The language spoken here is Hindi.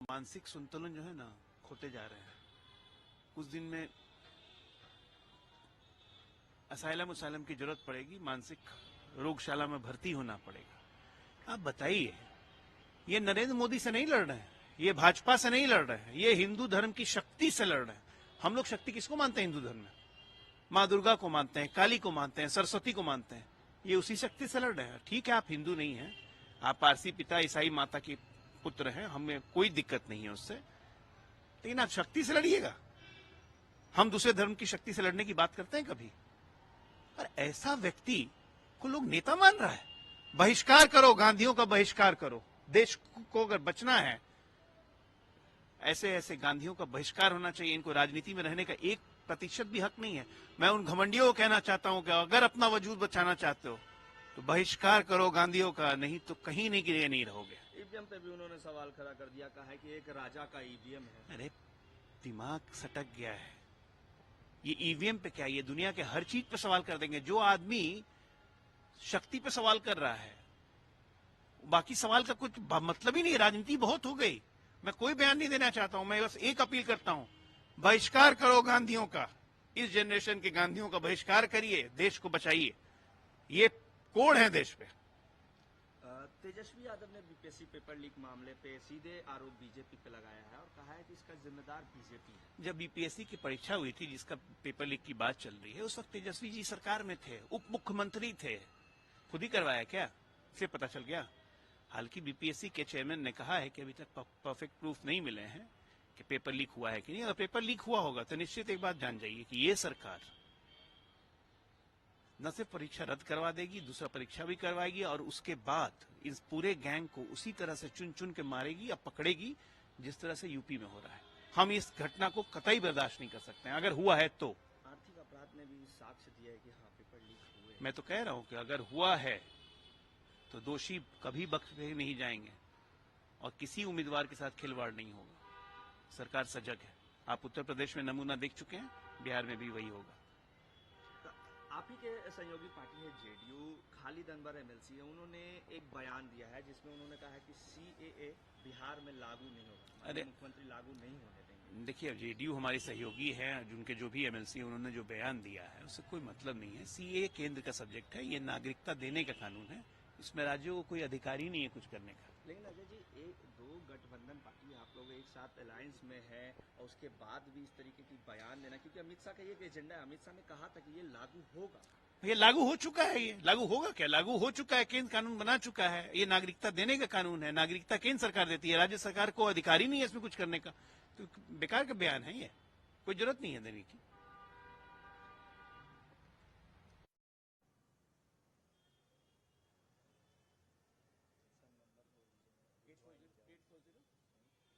मानसिक संतुलन जो है ना खोते जा रहे हैं। कुछ दिन में असाइलम की जरूरत पड़ेगी, मानसिक रोगशाला में भर्ती होना पड़ेगा। आप बताइए, ये नरेंद्र मोदी से नहीं लड़ रहे हैं, ये भाजपा से नहीं लड़ रहे हैं, ये हिंदू धर्म की शक्ति से लड़ रहे हैं। हम लोग शक्ति किसको मानते हैं हिंदू धर्म में? माँ दुर्गा को मानते हैं, काली को मानते हैं, सरस्वती को मानते हैं। ये उसी शक्ति से लड़ रहे हैं। ठीक है, आप हिंदू नहीं हैं, आप पारसी पिता ईसाई माता के पुत्र हैं, हमें कोई दिक्कत नहीं है उससे, लेकिन आप शक्ति से लड़िएगा। हम दूसरे धर्म की शक्ति से लड़ने की बात करते हैं कभी? और ऐसा व्यक्ति को लोग नेता मान रहा है। बहिष्कार करो, गांधियों का बहिष्कार करो। देश को अगर बचना है, ऐसे ऐसे गांधियों का बहिष्कार होना चाहिए। इनको राजनीति में रहने का 1% भी हक नहीं है। मैं उन घमंडियों को कहना चाहता हूं कि अगर अपना वजूद बचाना चाहते हो तो बहिष्कार करो गांधियों का, नहीं तो कहीं नहीं गिरे नहीं रहोगे। ईवीएम पे भी उन्होंने सवाल खड़ा कर दिया, कहा है कि एक राजा का ईवीएम है। अरे दिमाग सटक गया है। ये ईवीएम पे क्या, ये दुनिया के हर चीज पे सवाल कर देंगे। जो आदमी शक्ति पे सवाल कर रहा है, बाकी सवाल का कुछ मतलब ही नहीं। राजनीति बहुत हो गई। मैं कोई बयान नहीं देना चाहता हूं, मैं बस एक अपील करता हूं, बहिष्कार करो गांधियों का। इस जनरेशन के गांधियों का बहिष्कार करिए, देश को बचाइए। ये कोड है देश पे। तेजस्वी यादव ने बीपीएससी पेपर लीक मामले पे सीधे आरोप बीजेपी पे लगाया है और कहा है कि इसका जिम्मेदार बीजेपी है। जब बीपीएससी की परीक्षा हुई थी, जिसका पेपर लीक की बात चल रही है, उस वक्त तेजस्वी जी सरकार में थे, उप मुख्यमंत्री थे। खुद ही करवाया क्या? इसे पता चल गया। हालांकि बीपीएससी के चेयरमैन ने कहा है कि अभी तक परफेक्ट प्रूफ नहीं मिले हैं कि पेपर लीक हुआ है कि नहीं। अगर पेपर लीक हुआ होगा तो निश्चित एक बात जान जाइए कि ये सरकार न सिर्फ परीक्षा रद्द करवा देगी, दूसरा परीक्षा भी करवाएगी और उसके बाद इस पूरे गैंग को उसी तरह से चुन चुन के मारेगी या पकड़ेगी जिस तरह से यूपी में हो रहा है। हम इस घटना को कतई बर्दाश्त नहीं कर सकते हैं, अगर हुआ है तो। आर्थिक अपराध ने भी साक्ष्य दिया है कि हाँ पेपर लीक हुए। मैं तो कह रहा हूं कि अगर हुआ है तो दोषी कभी बख्शे नहीं जाएंगे और किसी उम्मीदवार के साथ खिलवाड़ नहीं होगा। सरकार सजग है। आप उत्तर प्रदेश में नमूना देख चुके हैं, बिहार में भी वही होगा। आप ही के सहयोगी पार्टी है जेडीयू, खालिद अनवर एमएलसी है, उन्होंने एक बयान दिया है जिसमें उन्होंने कहा है कि सीएए बिहार में लागू नहीं होगा। अरे मुख्यमंत्री लागू नहीं होने देंगे। देखिए, जेडीयू हमारी सहयोगी है, जिनके जो भी एमएलसी उन्होंने जो बयान दिया है उससे कोई मतलब नहीं है। सीएए केंद्र का सब्जेक्ट है, ये नागरिकता देने का कानून है, इसमें राज्यों को कोई अधिकार ही नहीं है कुछ करने का। लेकिन अजय जी, एक दो गठबंधन पार्टी आप लोग एक साथ अलायंस में है और उसके बाद भी इस तरीके की बयान देना, क्योंकि अमित शाह का ये एजेंडा है। अमित शाह ने कहा था कि ये लागू होगा। ये लागू हो चुका है। ये लागू होगा क्या? लागू हो चुका है, केंद्र कानून बना चुका है। ये नागरिकता देने का कानून है, नागरिकता केंद्र सरकार देती है, राज्य सरकार को अधिकार ही नहीं है इसमें कुछ करने का। तो बेकार का बयान है ये, कोई जरूरत नहीं है देने की।